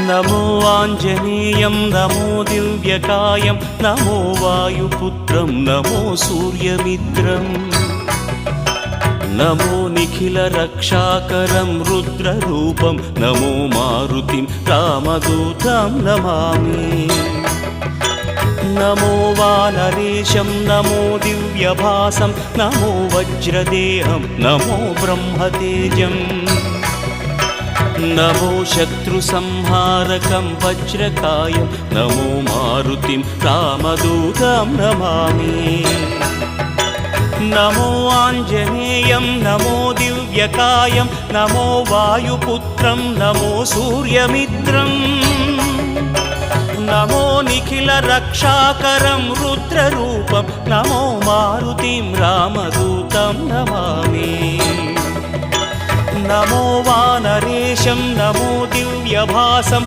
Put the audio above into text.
नमो आञ्जनेयं नमो दिव्यकायं नमो वायुपुत्रं नमो सूर्यमित्रम् नमो निखिलरक्षाकरं रुद्ररूपं नमो मारुतिं रामदूतं Namami नमो वानरेशं नमो दिव्यभासं नमो वज्रदेहं नमो ब्रह्मतेजम् नमो शत्रुसंहारकं वज्रकायं नमो मारुतिं रामदूतं Namami नमो आञ्जनेयं नमो दिव्यकायं नमो वायुपुत्रं नमो सूर्यमित्रम् नमो निखिलरक्षाकरं रुद्ररूपं नमो मारुतिं रामदूतं Namami नमो वानरेशं नमो दिव्यभासं